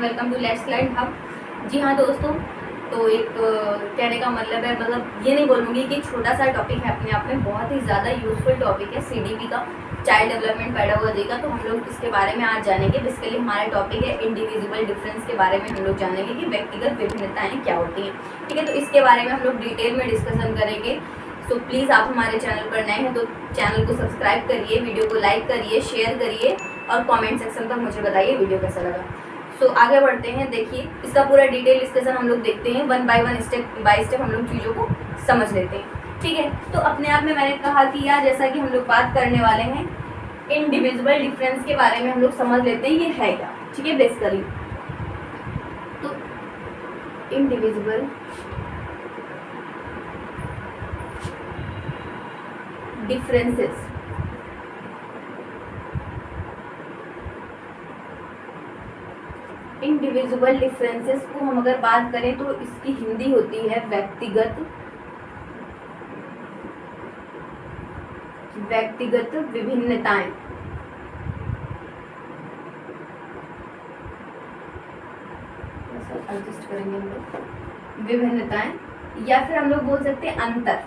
Welcome to let's learn hub. जी हाँ दोस्तों, तो एक कहने का मतलब है, मतलब ये नहीं बोलूँगी कि छोटा सा टॉपिक है, अपने आप में बहुत ही ज़्यादा यूजफुल टॉपिक है सीडीपी का, चाइल्ड डेवलपमेंट पेडागोजी का। तो हम लोग इसके बारे में आज जानेंगे। बेसिकली हमारा टॉपिक है इंडिविजुअल डिफरेंस के बारे में हम लोग जानेंगे कि व्यक्तिगत विभिन्नताएँ क्या होती हैं। ठीक है, तो इसके बारे में हम लोग डिटेल में डिस्कशन करेंगे। तो प्लीज़ आप हमारे चैनल पर नए हैं तो चैनल को सब्सक्राइब करिए, वीडियो को लाइक करिए, शेयर करिए और कमेंट सेक्शन पर मुझे बताइए वीडियो कैसा लगा। सो आगे बढ़ते हैं। देखिए, इसका पूरा डिटेल डिस्कशन हम लोग देखते हैं, one by one, step by step हम लोग चीज़ों को समझ लेते हैं। ठीक है, तो अपने आप में मैंने कहा कि यार जैसा कि हम लोग बात करने वाले हैं इंडिविजुअल डिफरेंस के बारे में, हम लोग समझ लेते हैं ये है क्या। ठीक है, बेसिकली तो इंडिविजुअल डिफरेंसेस इंडिविजुअल डिफरेंसेस को हम अगर बात करें तो इसकी हिंदी होती है व्यक्तिगत विभिन्नताएं। एडजस्ट करेंगे हम लोग विभिन्नताएं, या फिर हम लोग बोल सकते हैं अंतर।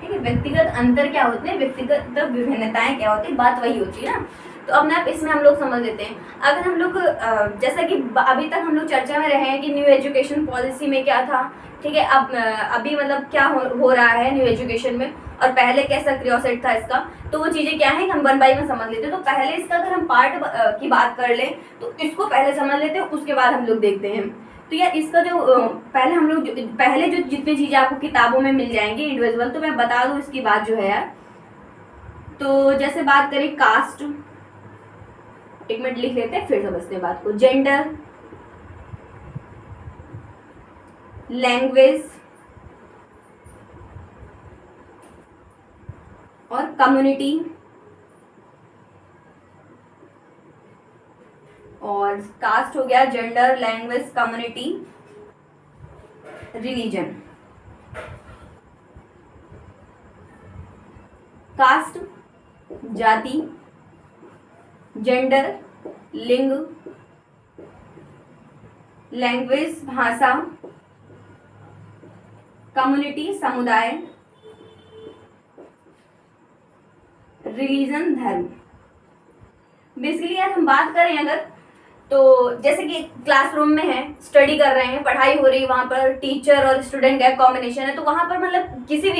ठीक है, व्यक्तिगत अंतर क्या होते हैं, व्यक्तिगत विभिन्नताएं क्या होती है, बात वही होती है ना। तो अब ना इसमें हम लोग समझ लेते हैं। अगर हम लोग जैसा कि अभी तक हम लोग चर्चा में रहे हैं कि न्यू एजुकेशन पॉलिसी में क्या था। ठीक है, अब अभी मतलब क्या हो रहा है न्यू एजुकेशन में, और पहले कैसा क्रियोसेट था इसका, तो वो चीज़ें क्या है हम वन बाय वन समझ लेते हैं। तो पहले इसका अगर हम पार्ट की बात कर लें तो इसको पहले समझ लेते हैं, उसके बाद हम लोग देखते हैं। तो यार इसका जो पहले जो जितनी चीज़ें आपको किताबों में मिल जाएंगी इंडिविजुअल, तो मैं बता दूं इसकी बात जो है यार। तो जैसे बात करें कास्ट, एक मिनट लिख लेते हैं फिर समझते हैं बात को। जेंडर, लैंग्वेज और कम्युनिटी, और कास्ट हो गया, gender, language, community, religion. Caste जाति, जेंडर लिंग, लैंग्वेज भाषा, कम्युनिटी समुदाय, रिलीजन धर्म। बेसिकली यार हम बात करें अगर, तो जैसे कि क्लासरूम में है, स्टडी कर रहे हैं, पढ़ाई हो रही है, वहाँ पर टीचर और स्टूडेंट का कॉम्बिनेशन है, तो वहाँ पर मतलब किसी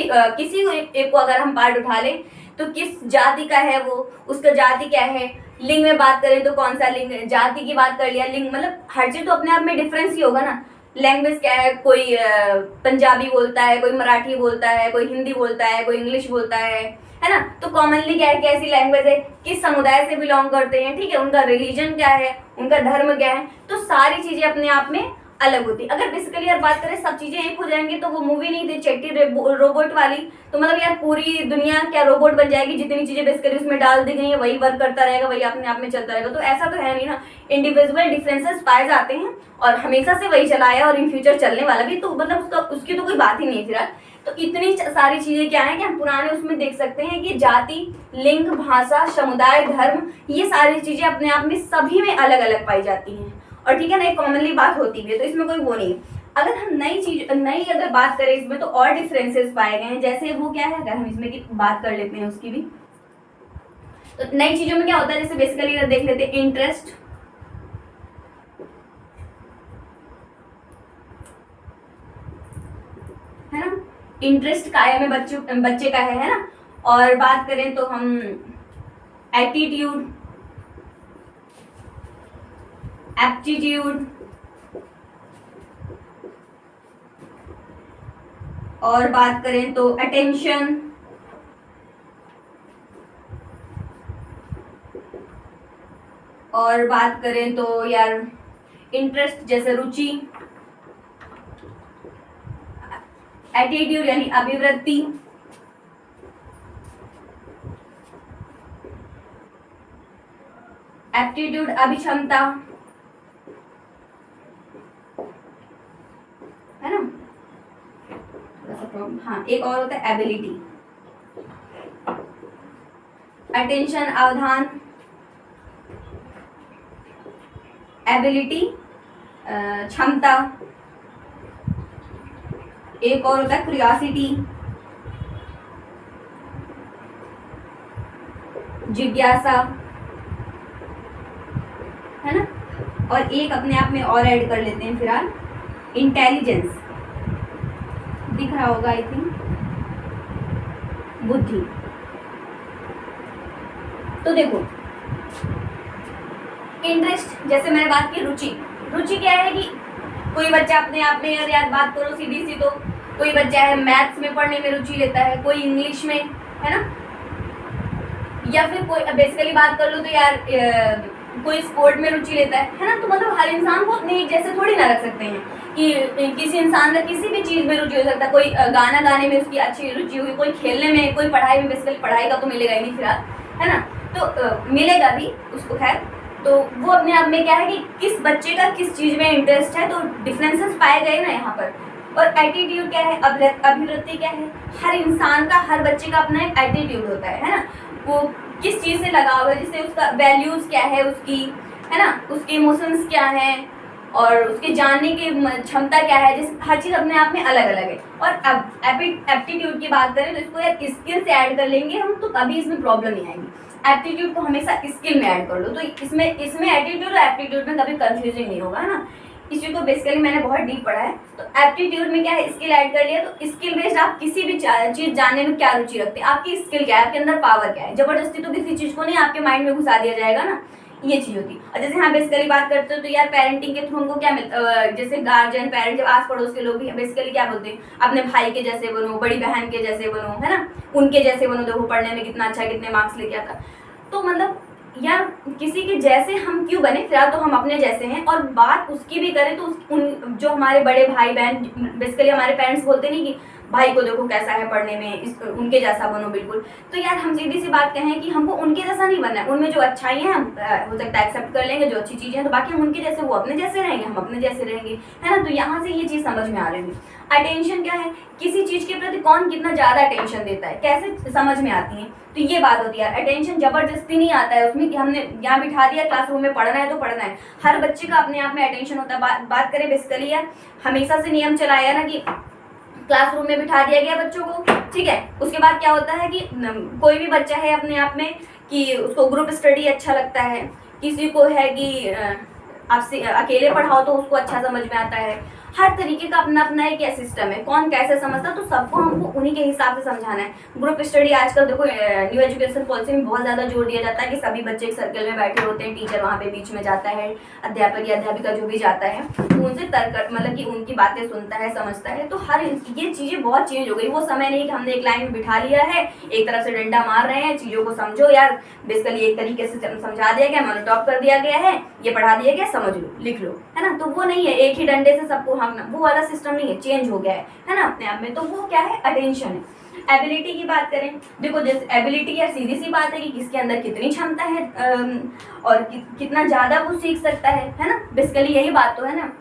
को एक को अगर हम पार्ट उठा लें तो किस जाति का है वो, उसका जाति क्या है। लिंग में बात करें तो कौन सा लिंग, जाति की बात कर लिया, लिंग मतलब हर चीज़ तो अपने आप में डिफरेंस ही होगा ना। लैंग्वेज क्या है, कोई पंजाबी बोलता है, कोई मराठी बोलता है, कोई हिंदी बोलता है, कोई इंग्लिश बोलता है ना। तो कॉमनली क्या है, कैसी लैंग्वेज है, किस समुदाय से बिलोंग करते हैं, ठीक है, उनका रिलीजन क्या है, उनका धर्म क्या है। तो सारी चीजें अपने आप में अलग होती है। अगर बेसिकली यार बात करें सब चीजें एक हो जाएंगी तो वो मूवी नहीं थी चट्टी रोबोट वाली, तो मतलब यार पूरी दुनिया क्या रोबोट बन जाएगी, जितनी चीजें बेसिकली उसमें डाल दी गई है वही वर्क करता रहेगा, वही अपने आप में चलता रहेगा। तो ऐसा तो है नहीं ना, इंडिविजुअल डिफरेंसेस पाए जाते हैं और हमेशा से वही चला है और इन फ्यूचर चलने वाला भी। तो मतलब उसकी तो कोई बात ही नहीं फिर। तो इतनी सारी चीजें क्या है कि हम पुराने उसमें देख सकते हैं कि जाति, लिंग, भाषा, समुदाय, धर्म, ये सारी चीजें अपने आप में सभी में अलग अलग पाई जाती हैं। और ठीक है ना, एक कॉमनली बात होती है, तो इसमें कोई वो नहीं है। अगर हम नई अगर बात करें इसमें, तो और डिफरेंसेस पाए गए हैं। जैसे वो क्या है, अगर हम इसमें की बात कर लेते हैं उसकी भी, तो नई चीजों में क्या होता है, जैसे बेसिकली अगर देख लेते हैं इंटरेस्ट, है ना, इंटरेस्ट काया में बच्चे का है ना। और बात करें तो हम एटीट्यूड, एप्टीट्यूड, और बात करें तो अटेंशन, और बात करें तो यार इंटरेस्ट जैसे रुचि, एटीट्यूड यानी अभिवृत्ति, एप्टीट्यूड अभिक्षमता, है ना। हाँ, एक और होता है एबिलिटी, अटेंशन अवधान, एबिलिटी क्षमता, एक और होता है क्यूरियोसिटी, जिज्ञासा, है ना। और एक अपने आप में और ऐड कर लेते हैं फिलहाल, इंटेलिजेंस, दिख रहा होगा आई थिंक, बुद्धि। तो देखो इंटरेस्ट, जैसे मैंने बात की रुचि, रुचि क्या है कि कोई बच्चा अपने आप में, अगर यार बात करो सीधी सी, तो कोई बच्चा है मैथ्स में पढ़ने में रुचि लेता है, कोई इंग्लिश में, है ना, या फिर कोई बेसिकली बात कर लो तो यार कोई स्पोर्ट में रुचि लेता है ना। तो मतलब हर इंसान को अपने एक जैसे थोड़ी ना रख सकते हैं कि किसी इंसान का किसी भी चीज़ में रुचि हो सकता है। कोई गाना गाने में उसकी अच्छी रुचि हुई, कोई खेलने में, कोई पढ़ाई में, बेसिकली पढ़ाई का तो मिलेगा ही नहीं फिलहाल, है ना, तो मिलेगा भी उसको, खैर। तो वो अपने आप में क्या है कि किस बच्चे का किस चीज़ में इंटरेस्ट है, तो डिफरेंसेस पाए गए ना यहाँ पर। और एटीट्यूड क्या है, अभिवृत्ति क्या है, हर इंसान का, हर बच्चे का अपना एक एटीट्यूड होता है ना, वो किस चीज़ से लगाव है, जिससे उसका वैल्यूज़ क्या है उसकी, है ना, उसके इमोशंस क्या हैं, और उसके जानने की क्षमता क्या है, जिस हर चीज़ अपने आप में अलग अलग है। और अब एप्टीट्यूड की बात करें तो इसको यार स्किल से ऐड कर लेंगे हम, तो कभी इसमें प्रॉब्लम नहीं आएगी। एप्टीट्यूड को हमेशा स्किल में ऐड कर लो, तो इसमें एटीट्यूड और एप्टीट्यूड में कभी कंफ्यूजन नहीं होगा, है ना। इस चीज़ को बेसिकली मैंने बहुत डीप पढ़ा है। तो एप्टीट्यूड में क्या है, स्किल ऐड कर लिया, तो स्किल बेस्ड आप किसी भी चीज़ जानने में क्या रुचि रखते हैं, आपकी स्किल क्या है, आपके अंदर पावर क्या है। जबरदस्ती तो किसी चीज़ को नहीं आपके माइंड में घुसा दिया जाएगा ना, ये चीज़ होती है। और जैसे हाँ बेसिकली बात करते हो तो यार पेरेंटिंग के थ्रू हमको क्या मिलता, जैसे गार्जियन, पेरेंट, जब आस पड़ोस के लोग भी बेसिकली क्या बोलते हैं, अपने भाई के जैसे बनो, बड़ी बहन के जैसे बनो, है ना, उनके जैसे बनो, देखो पढ़ने में कितना अच्छा, कितने मार्क्स लेके आता। तो मतलब यार किसी के जैसे हम क्यों बने, फिलहाल तो हम अपने जैसे हैं। और बात उसकी भी करें तो उन जो हमारे बड़े भाई बहन, बेसिकली हमारे पेरेंट्स बोलते नहीं कि भाई को देखो कैसा है पढ़ने में, उनके जैसा बनो बिल्कुल। तो यार हम सीधी सी बात कहें कि हमको उनके जैसा नहीं बनना है, उनमें जो अच्छाई है हम हो सकता है एक्सेप्ट कर लेंगे, जो अच्छी चीज़ें हैं, तो बाकी हम उनके जैसे, वो अपने जैसे रहेंगे, हम अपने जैसे रहेंगे, है ना। तो यहाँ से ये चीज़ समझ में आ रही है। अटेंशन क्या है, किसी चीज़ के प्रति कौन कितना ज़्यादा अटेंशन देता है, कैसे समझ में आती है, तो ये बात होती है। अटेंशन जबरदस्ती नहीं आता है उसमें कि हमने यहाँ बिठा दिया क्लासरूम में, पढ़ना है तो पढ़ना है। हर बच्चे का अपने आप में अटेंशन होता है। बात करें बेसिकली यार, हमेशा से नियम चलाया ना कि क्लासरूम में बिठा दिया गया बच्चों को, ठीक है, उसके बाद क्या होता है कि कोई भी बच्चा है अपने आप में कि उसको ग्रुप स्टडी अच्छा लगता है, किसी को है कि आपसे अकेले पढ़ाओ तो उसको अच्छा समझ में आता है। हर तरीके का अपना अपना एक सिस्टम है, कौन कैसे समझता, तो सबको हमको उन्हीं के हिसाब से समझाना है। ग्रुप स्टडी आजकल देखो न्यू एजुकेशन पॉलिसी में बहुत ज़्यादा जोर दिया जाता है कि सभी बच्चे एक सर्कल में बैठे होते हैं, टीचर वहाँ पे बीच में जाता है, अध्यापक या अध्यापिका जो भी जाता है तो उनसे तर्क, मतलब कि उनकी बातें सुनता है, समझता है। तो हर ये चीज़ें बहुत चेंज हो गई। वो समय नहीं कि हमने एक लाइन में बिठा लिया है, एक तरफ से डंडा मार रहे हैं, चीज़ों को समझो यार, बेसिकली एक तरीके से समझा दिया गया, मोनोटॉप कर दिया गया है, ये पढ़ा दिया गया, समझ लो, लिख लो, है ना। तो वो नहीं है एक ही डंडे से सबको हाँकना, वो वाला सिस्टम नहीं है, चेंज हो गया है ना अपने आप में। तो वो क्या है, अटेंशन है। एबिलिटी की बात करें, देखो जैसे एबिलिटी यार सीधी सी बात है कि किसके अंदर कितनी क्षमता है और कितना ज़्यादा वो सीख सकता है ना। बेसिकली यही बात तो है ना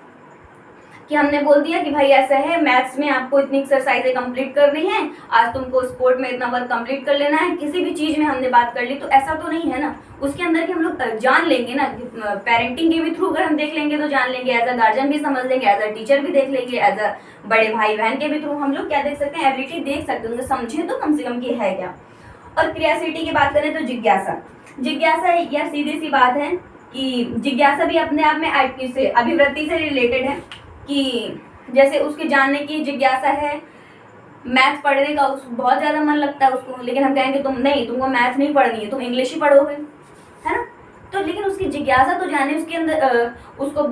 कि हमने बोल दिया कि भाई ऐसा है, मैथ्स में आपको इतनी एक्सरसाइजें कंप्लीट करनी है, आज तुमको स्पोर्ट में इतना वर्क कंप्लीट कर लेना है, किसी भी चीज़ में हमने बात कर ली, तो ऐसा तो नहीं है ना। उसके अंदर कि हम लोग जान लेंगे ना, पेरेंटिंग के भी थ्रू अगर हम देख लेंगे तो जान लेंगे, एज अ गार्जियन भी समझ लेंगे, एज अ टीचर भी देख लेंगे, एज अ बड़े भाई बहन के भी थ्रू हम लोग क्या देख सकते हैं, एबिलिटी देख सकते हैं, समझे तो कम से कम की है क्या। और क्रियासिटी की बात करें तो जिज्ञासा यार सीधी सी बात है कि जिज्ञासा भी अपने आप में अभिवृत्ति से रिलेटेड है कि जैसे उसके जानने की जिज्ञासा है, मैथ पढ़ने का बहुत ज़्यादा मन लगता है उसको, लेकिन हम कहेंगे तुम नहीं, तुमको मैथ नहीं पढ़नी है, तुम इंग्लिश ही पढ़ोगे, है ना। तो लेकिन उसकी जिज्ञासा तो जाने, उसके अंदर उसको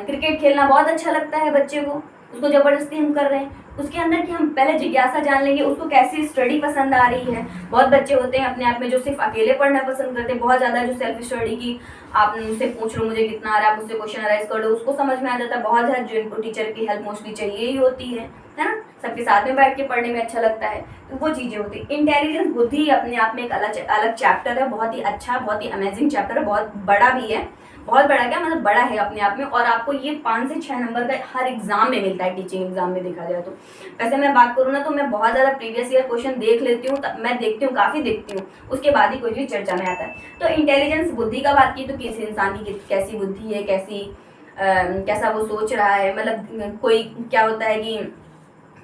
क्रिकेट खेलना बहुत अच्छा लगता है बच्चे को, उसको ज़बरदस्ती हम कर रहे हैं, उसके अंदर कि हम पहले जिज्ञासा जान लेंगे, उसको कैसी स्टडी पसंद आ रही है। बहुत बच्चे होते हैं अपने आप में जो सिर्फ अकेले पढ़ना पसंद करते हैं, बहुत ज़्यादा जो सेल्फ स्टडी की आप मुझसे पूछ लो मुझे कितना आ रहा है, आप मुझसे क्वेश्चन अराइज कर लो, उसको समझ में आ जाता है। बहुत ज़्यादा जिनको टीचर की हेल्प मोस्टली चाहिए ही होती है ना, सबके साथ में बैठ के पढ़ने में अच्छा लगता है, तो वो चीज़ें होती है। इंटेलिजेंस, बुद्धि अपने आप में एक अलग चैप्टर है, बहुत ही अच्छा, बहुत ही अमेजिंग चैप्टर है, बहुत बड़ा भी है, बहुत बड़ा क्या मतलब बड़ा है अपने आप में। और आपको ये 5 से 6 नंबर का हर एग्जाम में मिलता है, टीचिंग एग्जाम में देखा जाए तो। वैसे मैं बात करूँ ना तो मैं बहुत ज़्यादा प्रीवियस ईयर क्वेश्चन देख लेती हूँ, मैं देखती हूँ, काफ़ी देखती हूँ, उसके बाद ही कोई चीज़ चर्चा में आता है। तो इंटेलिजेंस, बुद्धि का बात की तो किसी इंसान की कैसी बुद्धि है, कैसी कैसा वो सोच रहा है, मतलब कोई क्या होता है कि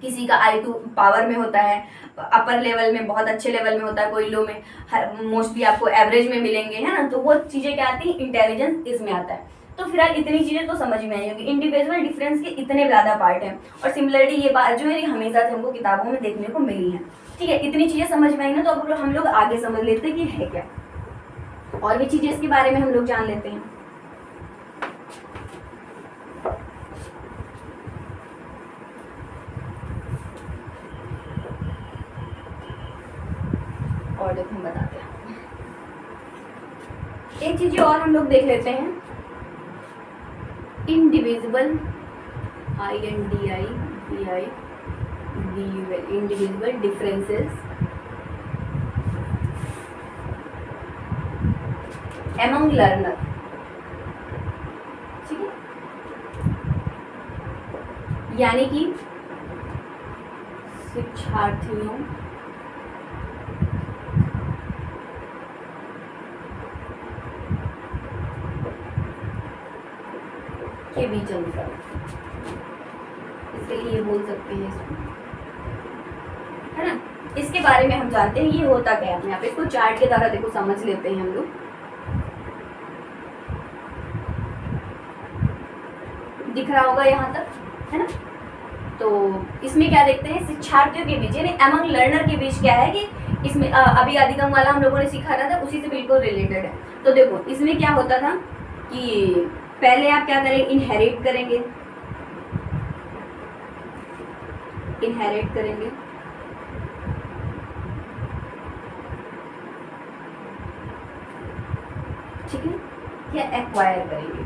किसी का IQ पावर में होता है, अपर लेवल में बहुत अच्छे लेवल में होता है, कोई लो में, मोस्टली आपको एवरेज में मिलेंगे, है ना। तो वो चीज़ें क्या आती हैं, इंटेलिजेंस इसमें आता है। तो फिलहाल इतनी चीज़ें तो समझ में आई होगी। इंडिविजुअल डिफरेंस के इतने ज़्यादा पार्ट हैं और सिमिलरिटी ये बात जो है हमेशा से हमको किताबों में देखने को मिली है। ठीक है, इतनी चीज़ें समझ में आई ना, तो अब हम लोग आगे समझ लेते हैं कि है क्या, और भी चीज़ें इसके बारे में हम लोग जान लेते हैं। और देखो हम बताते हैं, एक चीज़ और हम लोग देख लेते हैं, individual, INDIVI, individual differences among learner. ठीक है, यानी कि शिक्षार्थियों के बीच अंतर, इसके लिए बोल सकते हैं इसको, है ना। इसके बारे में हम जानते हैं ये होता क्या है अपने आप, इसको चार्ट के द्वारा देखो समझ लेते हैं हम लोग। दिख रहा होगा यहाँ तक, है ना। तो इसमें क्या देखते हैं, शिक्षार्थियों के बीच यानी एमंग लर्नर के बीच क्या है कि इसमें अभी अधिगम वाला हम लोगों ने सीखा था, उसी से बिल्कुल रिलेटेड है। तो देखो इसमें क्या होता था कि पहले आप क्या करेंगे, इनहेरिट करेंगे, ठीक है, या एक्वायर करेंगे,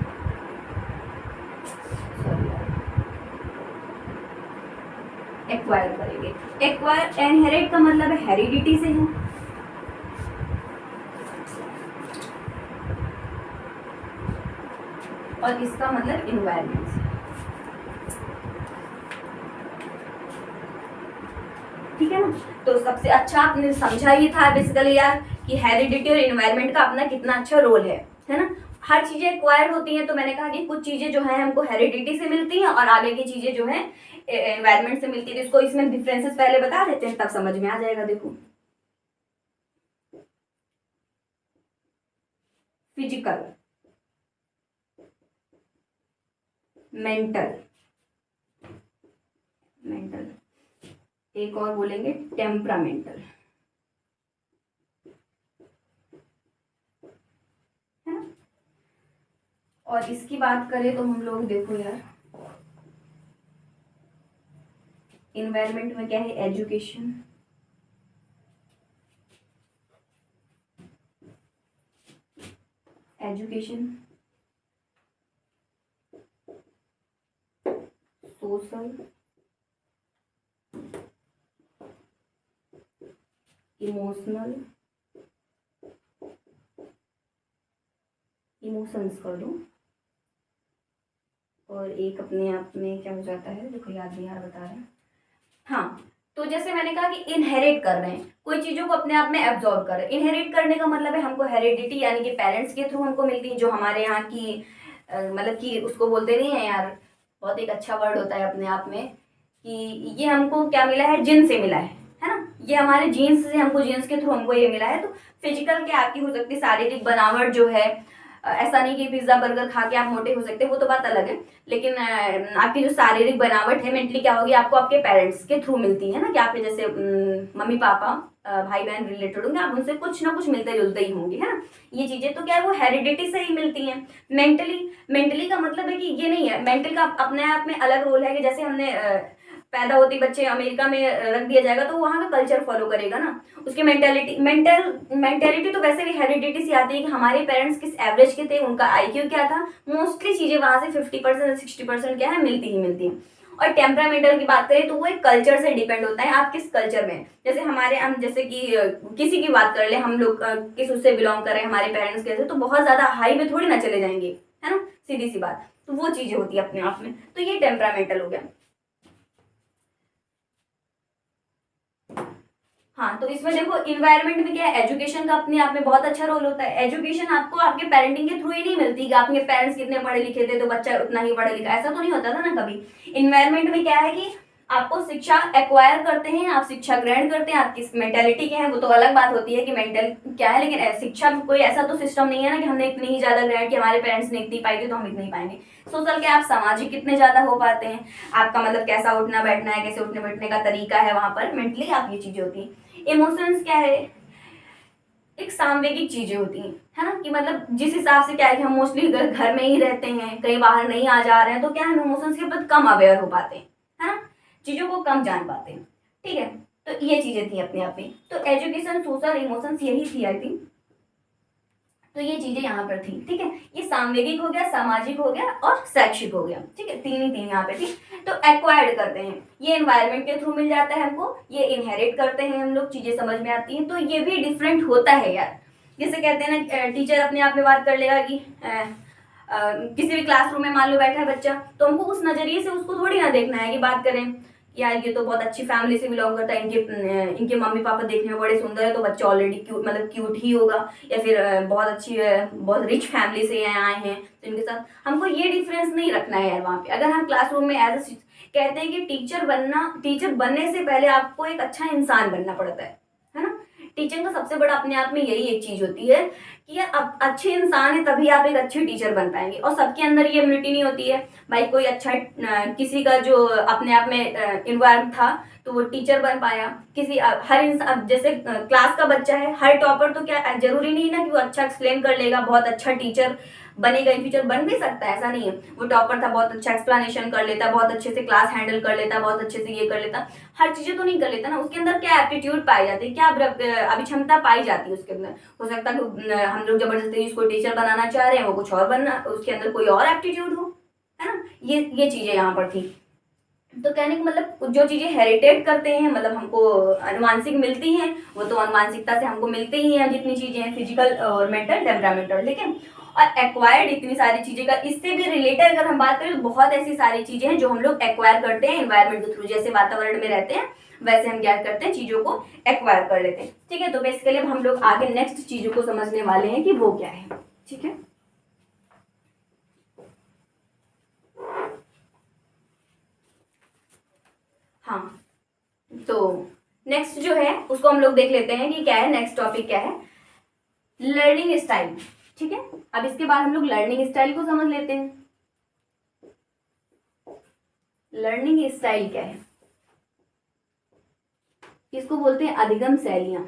एक्वायर करेंगे। एक्वायर, इनहेरिट का मतलब है हेरिडिटी से है, और इसका मतलब इन्वायरमेंट से। ठीक है ना। तो सबसे अच्छा आपने समझा ही था बेसिकली यार कि हेरिडिटी और इन्वायरमेंट का अपना कितना अच्छा रोल है ना। हर चीजें एक्वायर होती हैं, तो मैंने कहा कि कुछ चीजें जो है हमको हेरिडिटी से मिलती हैं और आगे की चीजें जो है एनवायरमेंट से मिलती है। इसको इसमें डिफरेंसेस पहले बता देते हैं, तब समझ में आ जाएगा। देखो, फिजिकल, मेंटल, एक और बोलेंगे टेम्परामेंटल, है ना। और इसकी बात करें तो हम लोग देखो यार, इन्वायरमेंट में क्या है, एजुकेशन, सोशल, इमोशंस कर दो, और एक अपने आप में क्या हो जाता है, देखो याद नहीं यार बता रहे हैं। हाँ, तो जैसे मैंने कहा कि इनहेरिट कर रहे हैं, कोई चीज़ों को अपने आप में एब्जॉर्ब कर रहे हैं। इनहेरिट करने का मतलब है हमको हेरिडिटी यानी कि पेरेंट्स के थ्रू हमको मिलती है, जो हमारे यहाँ की मतलब कि उसको बोलते नहीं है यार, बहुत एक अच्छा वर्ड होता है अपने आप में, कि ये हमको क्या मिला है, जीन से मिला है ना। ये हमारे जीन्स से, हमको जीन्स के थ्रू हमको ये मिला है। तो फिजिकल क्या आपकी हो सकती है, शारीरिक बनावट जो है, ऐसा नहीं कि पिज्जा बर्गर खा के आप मोटे हो सकते हैं, वो तो बात अलग है, लेकिन आपकी जो शारीरिक बनावट है मेंटली क्या होगी, आपको आपके पेरेंट्स के थ्रू मिलती है ना, कि आपके जैसे मम्मी पापा भाई बहन रिलेटेड होंगे, आप उनसे कुछ ना कुछ मिलते जुलते ही होंगे, है ना। ये चीजें तो क्या है, वो हेरिडिटी से ही मिलती हैं। मेंटली का मतलब है कि ये नहीं है, मेंटल का अपने आप में अलग रोल है, कि जैसे हमने पैदा होती बच्चे अमेरिका में रख दिया जाएगा तो वहाँ का कल्चर फॉलो करेगा ना, उसकी मेंटेलिटी तो वैसे भी हेरिडिटी से आती है, कि हमारे पेरेंट्स किस एवरेज के थे, उनका IQ क्या था, मोस्टली चीजें वहाँ से 50% 60% क्या है, मिलती ही है। और टेम्परामेंटल की बात करें तो वो एक कल्चर से डिपेंड होता है, आप किस कल्चर में, जैसे हम जैसे कि किसी की बात कर ले, हम लोग किस उससे बिलोंग कर रहे हैं, हमारे पेरेंट्स कैसे, तो बहुत ज्यादा हाई में थोड़ी ना चले जाएंगे, है ना, सीधी सी बात। तो वो चीजें होती है अपने आप में, तो ये टेम्परामेंटल हो गया। हाँ, तो इसमें देखो इन्वायरमेंट में क्या है, एजुकेशन का अपने आप में बहुत अच्छा रोल होता है। एजुकेशन आपको आपके पेरेंटिंग के थ्रू ही नहीं मिलती कि आपके पेरेंट्स कितने पढ़े लिखे थे तो बच्चा उतना ही पढ़ा लिखा, ऐसा तो नहीं होता था ना कभी। इन्वायरमेंट में क्या है कि आपको शिक्षा एक्वायर करते हैं, आप शिक्षा ग्रहण करते हैं, आपकी मेंटेलिटी क्या है वो तो अलग बात होती है कि मेंटल क्या है, लेकिन शिक्षा में कोई ऐसा तो सिस्टम नहीं है ना कि हमने इतनी ही ज्यादा ग्रहण कि हमारे पेरेंट्स ने इतनी पाई थी तो हम इतनी पाएंगे। सोशल के आप सामाजिक कितने ज्यादा हो पाते हैं, आपका मतलब कैसा उठना बैठना है, कैसे उठने बैठने का तरीका है, वहां पर मेंटली आप ये चीजें होती हैं। इमोशंस क्या है, एक सामवेगिक चीजें होती हैं, है ना, कि मतलब जिस हिसाब से क्या है कि हम मोस्टली घर में ही रहते हैं, कहीं बाहर नहीं आ जा रहे हैं, तो क्या है हम इमोशंस के प्रति कम अवेयर हो पाते हैं, है ना, चीजों को कम जान पाते हैं। ठीक है, तो ये चीजें थी अपने आप में। तो एजुकेशन, सोशल, इमोशंस यही थी आई थिंक। तो ये चीजें यहाँ पर थी। ठीक है, ये सामवेगिक हो गया, सामाजिक हो गया और शैक्षिक हो गया। ठीक है, तीन ही तीन यहाँ पे थी। तो एक्वायर्ड करते हैं, ये एनवायरनमेंट के थ्रू मिल जाता है हमको, ये इनहेरिट करते हैं हम लोग, चीजें समझ में आती हैं। तो ये भी डिफरेंट होता है यार। जैसे कहते हैं ना, टीचर अपने आप में बात कर लेगा कि किसी भी क्लासरूम में मान लो बैठा है बच्चा, तो हमको उस नजरिए से उसको थोड़ी ना देखना है कि बात करें यार ये तो बहुत अच्छी फैमिली से बिलोंग करता है, इनके मम्मी पापा देखने में बड़े सुंदर है तो बच्चा ऑलरेडी क्यूट, मतलब क्यूट ही होगा, या फिर बहुत अच्छी बहुत रिच फैमिली से आए हैं तो इनके साथ हमको ये डिफरेंस नहीं रखना है यार। वहाँ पे अगर हम क्लासरूम में एज कहते हैं कि टीचर बनने से पहले आपको एक अच्छा इंसान बनना पड़ता है ना। टीचिंग का सबसे बड़ा अपने आप में यही एक चीज होती है कि यार अब अच्छे इंसान है तभी आप एक अच्छे टीचर बन पाएंगे। और सबके अंदर ये इम्यूनिटी नहीं होती है भाई, कोई अच्छा किसी का जो अपने आप में इन्वायरमेंट था तो वो टीचर बन पाया, किसी हर इंसान जैसे क्लास का बच्चा है, हर टॉपर तो क्या जरूरी नहीं ना कि वो अच्छा एक्सप्लेन कर लेगा, बहुत अच्छा टीचर बनेगा, इन फ्यूचर बन भी सकता है, ऐसा नहीं है। वो टॉपर था, बहुत अच्छा एक्सप्लेनेशन कर लेता, बहुत अच्छे से क्लास हैंडल कर लेता, बहुत अच्छे से ये कर लेता, हर चीजें तो नहीं कर लेता ना। उसके अंदर क्या एप्टीट्यूड पाई जाती है, क्या अभिक्षमता पाई जाती है उसके अंदर। हो सकता है कि हम लोग जबरदस्ती उसको टीचर बनाना चाह रहे हैं, वो कुछ और बनना, उसके अंदर कोई और एप्टीट्यूड हो, है ना। ये चीजें यहाँ पर थी। तो कहने का मतलब जो चीजें हेरिटेट करते हैं, मतलब हमको अनुवांशिक मिलती हैं, वो तो अनुवांशिकता से हमको मिलते ही हैं, जितनी चीजें हैं फिजिकल और मेंटल टेम्परामेंटल, ठीक है। और एक्वायर्ड इतनी सारी चीजें का, इससे भी रिलेटेड अगर हम बात करें तो बहुत ऐसी सारी चीजें हैं जो हम लोग एक्वायर करते हैं एनवायरमेंट के थ्रू। जैसे वातावरण में रहते हैं वैसे हम क्या करते हैं, चीजों को एक्वायर कर लेते हैं। ठीक है, तो बेसिकली अब हम लोग आगे नेक्स्ट चीजों को समझने वाले हैं कि वो क्या है। ठीक है, हाँ, तो नेक्स्ट जो है उसको हम लोग देख लेते हैं कि क्या है, नेक्स्ट टॉपिक क्या है, लर्निंग स्टाइल। ठीक है, अब इसके बाद हम लोग लर्निंग स्टाइल को समझ लेते हैं। लर्निंग स्टाइल क्या है, इसको बोलते हैं अधिगम शैलियां।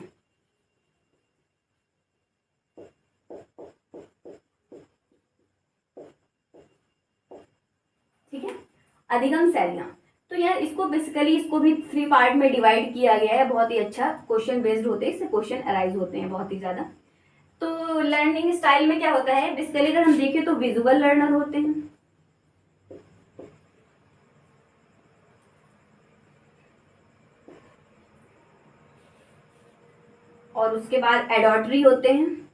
ठीक है, अधिगम शैलियां। तो यार इसको बेसिकली इसको भी 3 पार्ट में डिवाइड किया गया है। बहुत ही अच्छा क्वेश्चन बेस्ड होते हैं, इससे क्वेश्चन अराइज होते हैं बहुत ही ज्यादा। तो लर्निंग स्टाइल में क्या होता है, बेसिकली अगर हम देखें तो विजुअल लर्नर होते हैं, और उसके बाद एडॉटरी होते हैं,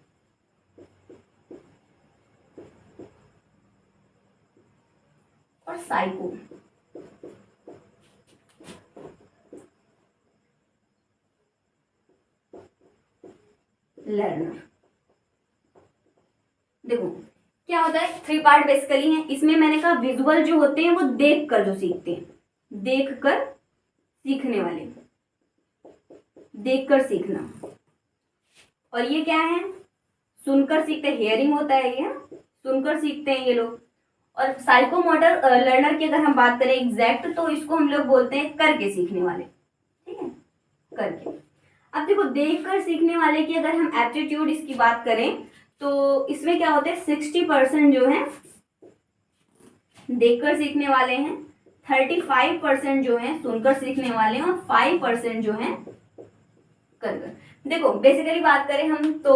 और साइको। लर्नर देखो क्या होता है, 3 पार्ट बेसिकली हैं। इसमें मैंने कहा विजुअल जो होते हैं वो देख कर जो सीखते हैं, देख कर सीखने वाले, देख कर सीखना। और ये क्या है, सुनकर सीखते, हियरिंग होता है ये, सुनकर सीखते हैं ये लोग। और साइकोमोटर लर्नर की अगर हम बात करें एग्जैक्ट, तो इसको हम लोग बोलते हैं करके सीखने वाले। ठीक है, करके। अब देखो देखकर सीखने वाले की अगर हम एप्टीट्यूड इसकी बात करें तो इसमें क्या होते हैं, 60% जो है देखकर सीखने वाले हैं, 35% जो है सुनकर सीखने वाले हैं, और 5% जो है कर। देखो बेसिकली बात करें हम तो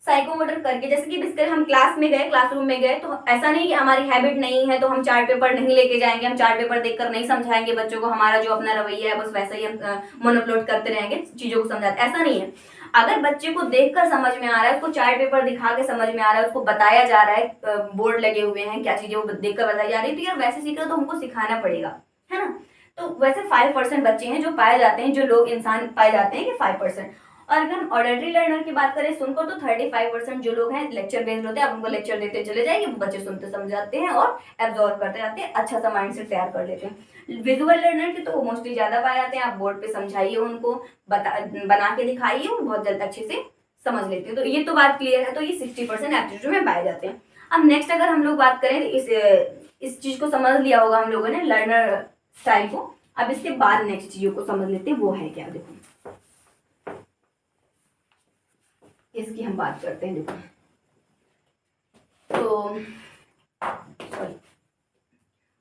साइकोमोटर करके, जैसे कि बेसिकली हम क्लास में गए, क्लासरूम में गए, तो ऐसा नहीं कि हमारी हैबिट नहीं है तो हम चार्ट पेपर नहीं लेके जाएंगे, हम चार्ट पेपर देखकर नहीं समझाएंगे बच्चों को, हमारा जो अपना रवैया है बस वैसा ही हम मोनोप्लोट करते रहेंगे, चीजों को समझाते, ऐसा नहीं है। अगर बच्चे को देखकर समझ में आ रहा है, उसको चार्ट पेपर दिखा के समझ में आ रहा है, उसको बताया जा रहा है, बोर्ड लगे हुए हैं, क्या चीजें वो देखकर बताई जा रही है, तो यार वैसे सीख रहे तो हमको सिखाना पड़ेगा, है ना। तो वैसे 5% बच्चे हैं जो पाए जाते हैं, जो लोग इंसान पाए जाते हैं कि 5%। और अगर हम ऑडिटरी लर्नर की बात करें सुनकर, तो 35% जो लोग हैं लेक्चर बेस्ड होते हैं। आप उनको लेक्चर देते चले जाएंगे, वो बच्चे सुनते समझाते हैं और एब्जॉर्व करते जाते हैं, अच्छा सा माइंड सेट तैयार कर लेते हैं। विजुअल लर्नर के तो मोस्टली ज्यादा पाए जाते हैं। आप बोर्ड पे समझाइए उनको, बना के दिखाइए, वो बहुत जल्द अच्छे से समझ लेते हैं। तो ये तो बात क्लियर है। तो ये 60% एप्टीट्यूड में पाए जाते हैं। अब नेक्स्ट अगर हम लोग बात करें, इस चीज को समझ लिया होगा हम लोगों ने, लर्नर स्टाइल को। अब इसके बाद नेक्स्ट चीजों को समझ लेते हैं, वो है क्या। देखो इसकी हम बात करते हैं। देखो तो सॉरी,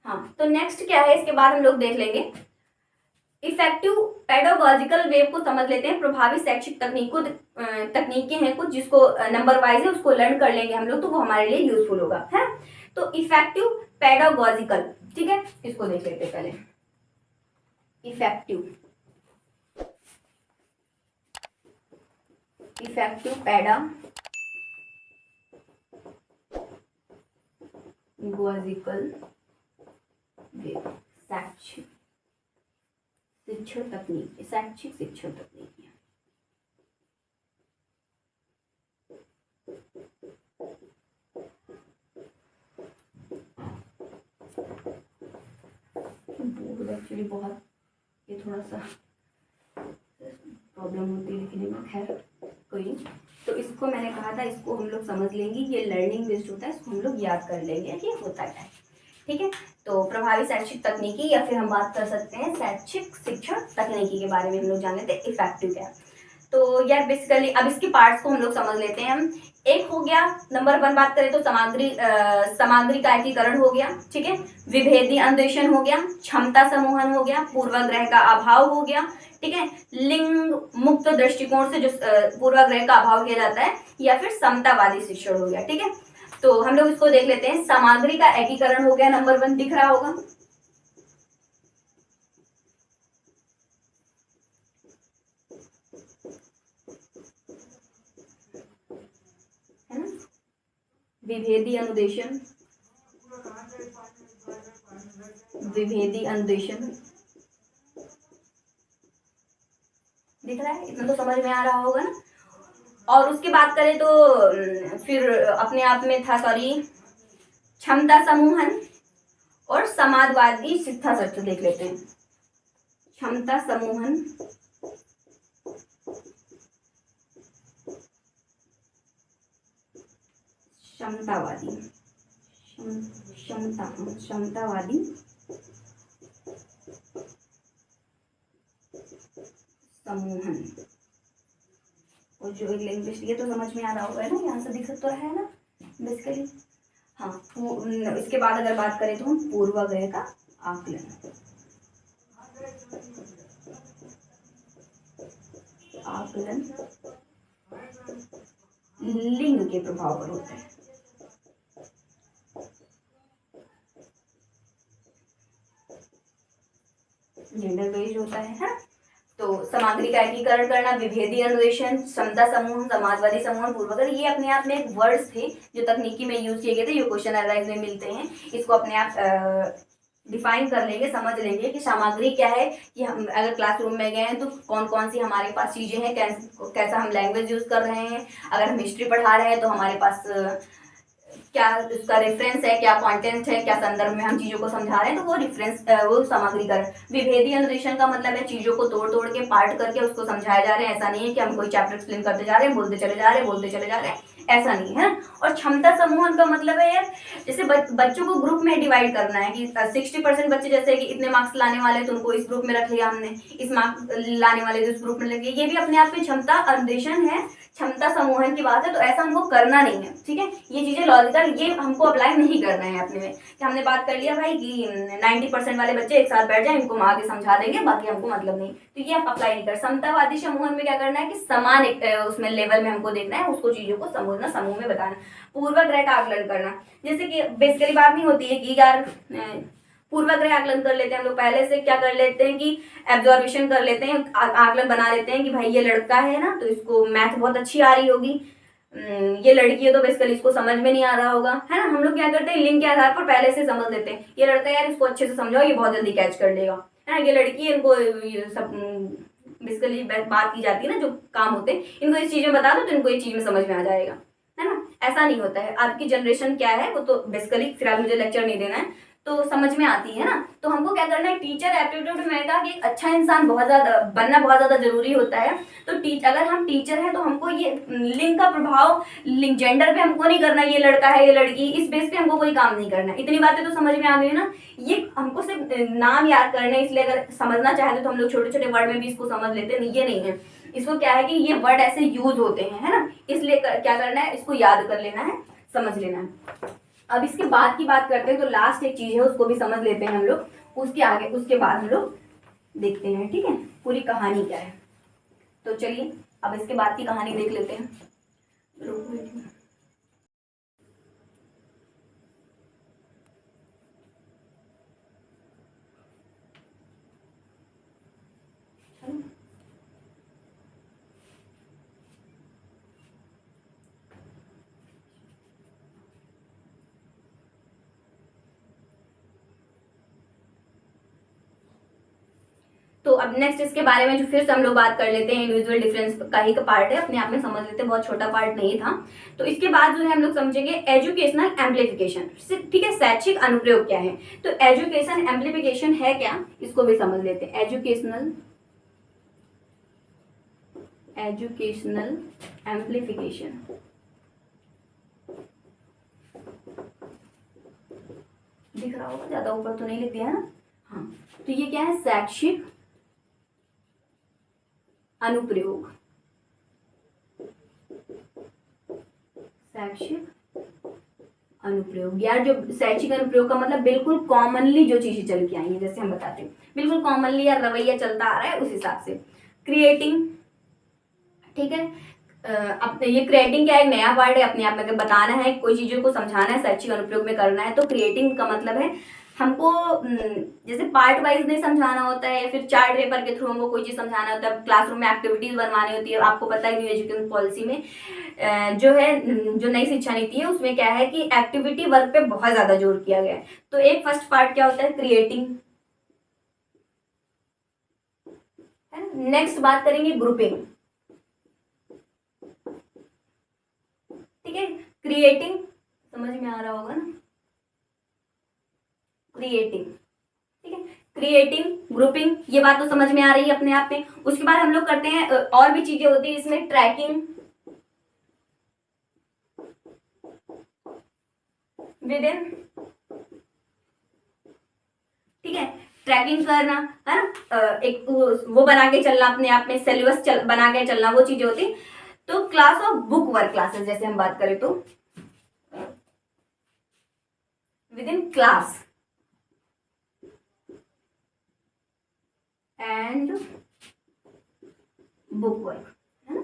हाँ, तो नेक्स्ट क्या है, इसके बाद हम लोग देख लेंगे इफेक्टिव पेडागोजिकल वेव को समझ लेते हैं। प्रभावी शैक्षिक तकनीकें हैं कुछ, जिसको नंबर वाइज है उसको लर्न कर लेंगे हम लोग, तो वो हमारे लिए यूजफुल होगा, है। तो इफेक्टिव पेडागोजिकल, ठीक है, इसको देख लेते हैं पहले। इफेक्टिव पेडागोजिकल वेव, शैक्षिक शिक्षण तकनीक। बोर्ड एक्चुअली बहुत ये थोड़ा सा प्रॉब्लम होती है लिखने में, खैर कोई नहीं। तो इसको मैंने कहा था, इसको हम लोग समझ लेंगे, ये लर्निंग बेस्ड होता है, इसको हम लोग याद कर लेंगे कि होता क्या है, ठीक है। तो प्रभावी शैक्षिक तकनीकी, या फिर हम बात कर सकते हैं शैक्षिक शिक्षण तकनीकी के बारे में हम लोग जान लेते हैं इफेक्टिव क्या है। तो यार बेसिकली अब इसके पार्ट्स को हम लोग समझ लेते हैं। हम एक हो गया, नंबर 1 बात करें तो सामग्री का एकीकरण हो गया, ठीक है। विभेदी अन्वेषण हो गया, क्षमता समूहन हो गया, पूर्वाग्रह का अभाव हो गया, ठीक है। लिंग मुक्त दृष्टिकोण से जो पूर्वाग्रह का अभाव किया जाता है, या फिर समतावादी शिक्षण हो गया, ठीक है। तो हम लोग इसको देख लेते हैं। सामग्री का एकीकरण हो गया, नंबर 1 दिख रहा होगा, है ना। विभेदी अनुदेशन दिख रहा है, इतना तो समझ में आ रहा होगा ना। और उसकी बात करें तो फिर अपने आप में था, सॉरी, क्षमता समूहन और समाजवादी शिक्षा शस्त्र देख लेते हैं। क्षमता समूहन, क्षमतावादी समूहन। और जो एक लैंग्वेज, ये तो समझ में आ रहा होगा, है ना, यहाँ से दिख तो रहा है ना बेसिकली। हाँ, इसके बाद अगर बात करें तो हम पूर्वाग्रह का आकलन, लिंग के प्रभाव पर होता है, जेंडर बेस्ड होता है। तो सामग्री का एकीकरण करना, विभेदी अन्वेषण, क्षमता समूह, समाजवादी समूह, पूर्वाग्रह, ये अपने आप में एक वर्ड्स थे जो तकनीकी में यूज किए गए थे, ये क्वेश्चन एनालाइज में मिलते हैं। इसको अपने आप डिफाइन कर लेंगे, समझ लेंगे कि सामग्री क्या है, कि हम अगर क्लासरूम में गए हैं तो कौन कौन सी हमारे पास चीज़ें हैं, कैसा हम लैंग्वेज यूज़ कर रहे हैं। अगर हम हिस्ट्री पढ़ा रहे हैं तो हमारे पास क्या उसका रेफरेंस है, क्या कंटेंट है, क्या संदर्भ में हम चीज़ों को समझा रहे हैं, तो वो रेफरेंस, वो सामग्रीकरण। विभेदी अनुदेशन का मतलब है चीज़ों को तोड़ तोड़ के, पार्ट करके उसको समझाया जा रहे हैं। ऐसा नहीं है कि हम कोई चैप्टर एक्सप्लेन करते जा रहे हैं, बोलते चले जा रहे हैं, ऐसा नहीं है। और क्षमता समूहन का मतलब है यार, जैसे बच्चों को ग्रुप में डिवाइड करना है कि 60% बच्चे जैसे कि इतने मार्क्स लाने वाले तो उनको इस ग्रुप में रख लिया हमने, इस मार्क्स लाने वाले तो इस ग्रुप में लगे। ये भी अपने आप में क्षमता अन्वेषण है, क्षमता समूहन की बात है। तो ऐसा हमको करना नहीं है, ठीक है। ये चीजें लॉजिकल, ये हमको अप्लाई नहीं करना है अपने में, कि हमने बात कर लिया भाई कि 90% वाले बच्चे एक साथ बैठ जाए, इनको हम आगे समझा देंगे, बाकी हमको मतलब नहीं, तो ये हम अप्लाई नहीं कर। समतावादी समूहन में क्या करना है कि समान उसमें लेवल में हमको देखना है, उसको चीजों को समझना, समूह में बताना। पूर्वाग्रह का आकलन करना, जैसे कि बेसिकली बात नहीं होती है कि यार पूर्वाग्रह आकलन कर लेते हैं हम लोग, पहले से क्या कर लेते हैं कि एब्जॉर्वेशन कर लेते हैं, आकलन बना लेते हैं कि भाई ये लड़का है ना तो इसको मैथ बहुत अच्छी आ रही होगी, ये लड़की है तो बेसिकली इसको समझ में नहीं आ रहा होगा, है ना। हम लोग क्या करते हैं, लिंक के आधार पर पहले से समझ लेते हैं, ये लड़का है यार इसको अच्छे से समझाओ, ये बहुत जल्दी कैच कर लेगा, है ना, ये लड़की है, इनको ये सब बेसिकली बात की जाती है ना, जो काम होते हैं इनको इस चीज में बता दो तो इनको इस चीज में समझ में आ जाएगा, है ना। ऐसा नहीं होता है, आपकी जनरेशन क्या है वो तो बेसिकली फिलहाल मुझे लेक्चर नहीं देना है, तो समझ में आती है ना। तो हमको क्या करना है, टीचर एप्टीट्यूड में कहा कि एक अच्छा इंसान बहुत ज्यादा बनना बहुत ज्यादा जरूरी होता है। तो अगर हम टीचर हैं तो हमको ये लिंग का प्रभाव, लिंग जेंडर पे हमको नहीं करना, ये लड़का है ये लड़की, इस बेस पे हमको कोई काम नहीं करना। इतनी बातें तो समझ में आ गई ना। ये हमको सिर्फ नाम याद करने, इसलिए अगर समझना चाहते तो हम लोग छोटे छोटे वर्ड में भी इसको समझ लेते हैं, ये नहीं है। इसको क्या है कि ये वर्ड ऐसे यूज होते हैं, है ना, इसलिए क्या करना है, इसको याद कर लेना है, समझ लेना है। अब इसके बाद की बात करते हैं, तो लास्ट एक चीज है उसको भी समझ लेते हैं हम लोग, उसके आगे उसके बाद हम लोग देखते हैं, ठीक है, पूरी कहानी क्या है। तो चलिए अब इसके बाद की कहानी देख लेते हैं। तो अब नेक्स्ट इसके बारे में जो फिर से हम लोग बात कर लेते हैं, इंडिविजुअल डिफरेंस का ही का पार्ट है, अपने आप में समझ लेते हैं, बहुत छोटा पार्ट नहीं था। तो इसके बाद जो है हम लोग समझेंगे एजुकेशनल एम्पलीफिकेशन, ठीक है, शैक्षिक अनुप्रयोग क्या है। तो एजुकेशन एम्पलीफिकेशन है क्या, इसको भी समझ लेते हैं। एजुकेशनल एम्पलीफिकेशन, दिख रहा होगा, ज्यादा ऊपर तो नहीं लिख दिया है ना। हाँ, तो ये क्या है, शैक्षिक अनुप्रयोग, शैक्षिक अनुप्रयोग। यार जो शैक्षिक अनुप्रयोग का मतलब बिल्कुल कॉमनली जो चीजें चल के आई हैं, जैसे हम बताते हैं बिल्कुल कॉमनली यार रवैया चलता आ रहा है उस हिसाब से। क्रिएटिंग, ठीक है, अब ये क्रिएटिंग क्या है, एक नया वर्ड है, अपने आप में बताना है, कोई चीजों को समझाना है, शैक्षिक अनुप्रयोग में करना है। तो क्रिएटिंग का मतलब है हमको जैसे पार्ट वाइज नहीं समझाना होता है, या फिर चार्ट पेपर के थ्रू हमको कोई चीज समझाना होता है, क्लासरूम में एक्टिविटीज बनवानी होती है। आपको पता है न्यू एजुकेशन पॉलिसी में जो है, जो नई शिक्षा नीति है उसमें क्या है कि एक्टिविटी वर्क पे बहुत ज्यादा जोर किया गया है। तो एक फर्स्ट पार्ट क्या होता है, क्रिएटिंग, नेक्स्ट बात करेंगे ग्रुपिंग, ठीक है, क्रिएटिंग समझ में आ रहा होगा ना, क्रिएटिंग, ठीक है, क्रिएटिंग ग्रुपिंग, ये बात तो समझ में आ रही है अपने आप में। उसके बाद हम लोग करते हैं और भी चीजें होती है इसमें, ट्रैकिंग विद इन, ठीक है, ट्रैकिंग करना, है ना, एक वो बना के चलना, अपने आप में सिलेबस बना के चलना, वो चीजें होती। तो class of book work classes जैसे हम बात करें तो with in class and book work, है ना,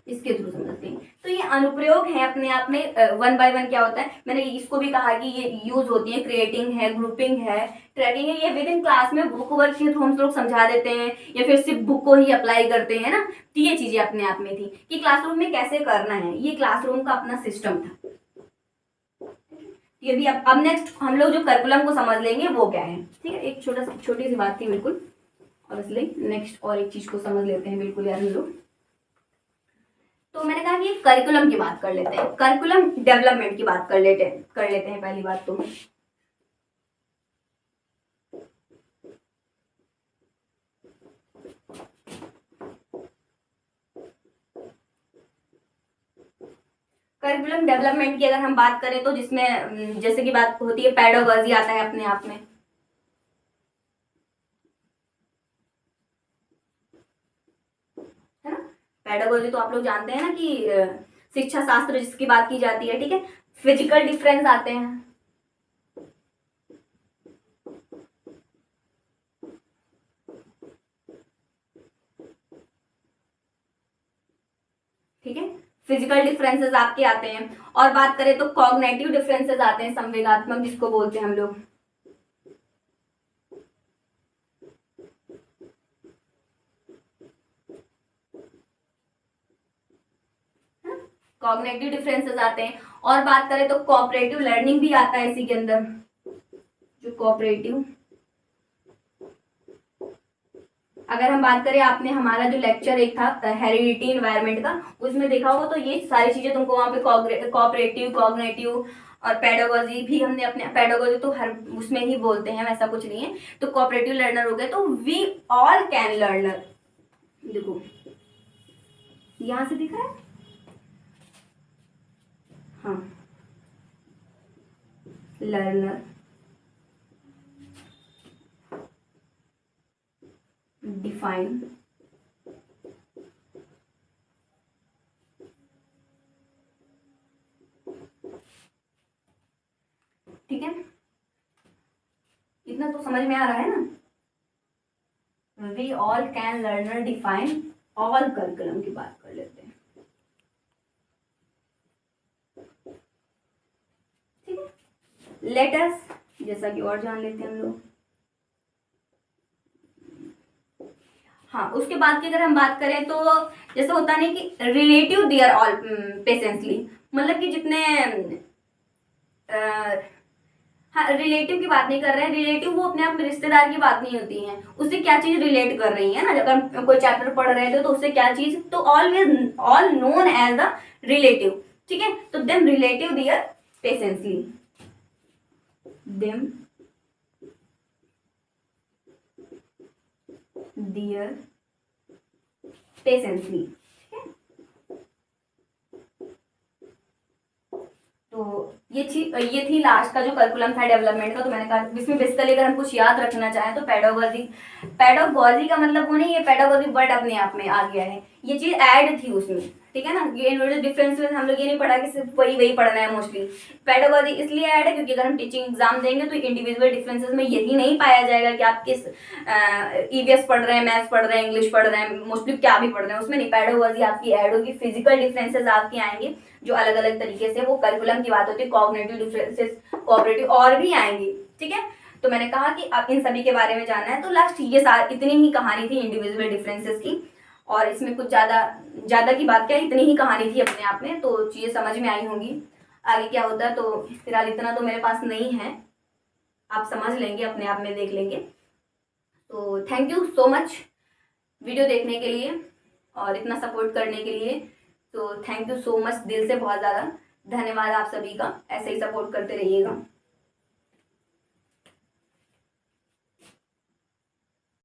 इसके थ्रू समझते हैं। तो ये अनुप्रयोग है अपने आप में, वन बाय वन क्या होता है, मैंने इसको भी कहा कि ये यूज होती है, क्रिएटिंग है, ग्रुपिंग है, ट्रैकिंग है। ये विद इन क्लास में बुक वर्क के थ्रू हम लोग समझा देते हैं, या फिर सिर्फ बुक को ही अप्लाई करते हैं ना। तो ये चीजें अपने आप में थी कि क्लासरूम में कैसे करना है, ये क्लासरूम का अपना सिस्टम था। ये भी अब नेक्स्ट हम लोग जो करिकुलम को समझ लेंगे वो क्या है, ठीक है, एक छोटी सी बात थी बिल्कुल, और इसलिए नेक्स्ट और एक चीज को समझ लेते हैं बिल्कुल यार हम लोग। तो मैंने कहा कि करिकुलम की बात कर लेते हैं, करिकुलम डेवलपमेंट की बात कर लेते हैं पहली बात तो। करिकुलम डेवलपमेंट की अगर हम बात करें तो जिसमें जैसे कि बात होती है, पेडागोजी आता है अपने आप में, है ना। पेडागोजी तो आप लोग जानते हैं ना कि शिक्षा शास्त्र जिसकी बात की जाती है, ठीक है। फिजिकल डिफरेंस आते हैं, ठीक है, फिजिकल डिफरेंसेस आपके आते हैं। और बात करें तो कॉग्निटिव डिफरेंसेस आते हैं, संवेगात्मक जिसको बोलते हैं हम लोग। कॉग्निटिव डिफरेंसेस आते हैं। और बात करें तो कोऑपरेटिव लर्निंग भी आता है इसी के अंदर, जो कोऑपरेटिव। अगर हम बात करें, आपने हमारा जो लेक्चर एक था हेरिडिटी इन्वायरमेंट का, उसमें देखा होगा तो ये सारी चीजें तुमको वहाँ पे कोऑपरेटिव, कॉग्निटिव और पेडागोजी भी हमने अपने, पेडागोजी तो हर उसमें ही बोलते हैं, वैसा कुछ नहीं है। तो कोऑपरेटिव लर्नर हो गए, तो वी ऑल कैन लर्नर, देखो यहां से दिख रहा है, हाँ, लर्नर डिफाइन ठीक है, इतना तो समझ में आ रहा है ना। We all can learner define all curriculum की बात कर लेते हैं, ठीक है। लेटर्स जैसा कि और जान लेते हैं हम लोग। हाँ, उसके बाद की अगर हम बात करें तो जैसे होता नहीं कि रिलेटिव देयर ऑल पेशेंसली, मतलब कि जितने हाँ, रिलेटिव की बात नहीं कर रहे हैं, रिलेटिव वो अपने आप में रिश्तेदार की बात नहीं होती है, उससे क्या चीज रिलेट कर रही है ना, जब हम कोई चैप्टर पढ़ रहे थे तो उससे क्या चीज, तो always all known as the relative, ठीक है। तो them relative dear patiently, them dear patiently, तो ये थी लास्ट का जो करिकुलम था डेवलपमेंट का। तो मैंने कहा इसमें बेसिकली अगर हम कुछ याद रखना चाहें तो पेडागोजी, पेडागोजी का मतलब वो नहीं है, पेडागोजी वर्ड अपने आप में आ गया है, ये चीज ऐड थी उसमें, ठीक है ना। ये इंडिविजुअल डिफरेंस में हम लोग ये नहीं पढ़ा कि सिर्फ वही वही पढ़ना है मोस्टली। पेडागोजी इसलिए ऐड है क्योंकि अगर हम टीचिंग एग्जाम देंगे तो इंडिविजुअल डिफरेंसेस में यही नहीं पाया जाएगा कि आप किस ईवीएस पढ़ रहे हैं, मैथ्स पढ़ रहे हैं, इंग्लिश पढ़ रहे हैं, मोस्टली क्या भी पढ़ रहे हैं, उसमें नहीं। पेडागोजी आपकी ऐड होगी, फिजिकल डिफरेंसेस आपकी आएंगे जो अलग अलग तरीके से, वो करिकुलम की बात होती है, कॉग्निटिव डिफरेंसेस, कोऑपरेटिव और भी आएंगी, ठीक है। तो मैंने कहा कि आप इन सभी के बारे में जानना है, तो लास्ट ये इतनी ही कहानी थी इंडिविजुअल डिफरेंसेस की, और इसमें कुछ ज्यादा की बात क्या, इतनी ही कहानी थी अपने आप में, तो चीजें समझ में आई होंगी। आगे क्या होता है तो फिलहाल इतना तो मेरे पास नहीं है, आप समझ लेंगे, अपने आप में देख लेंगे। तो thank you so much video देखने के लिए और इतना सपोर्ट करने के लिए। तो थैंक यू सो मच, दिल से बहुत ज़्यादा धन्यवाद आप सभी का, ऐसे ही सपोर्ट करते रहिएगा।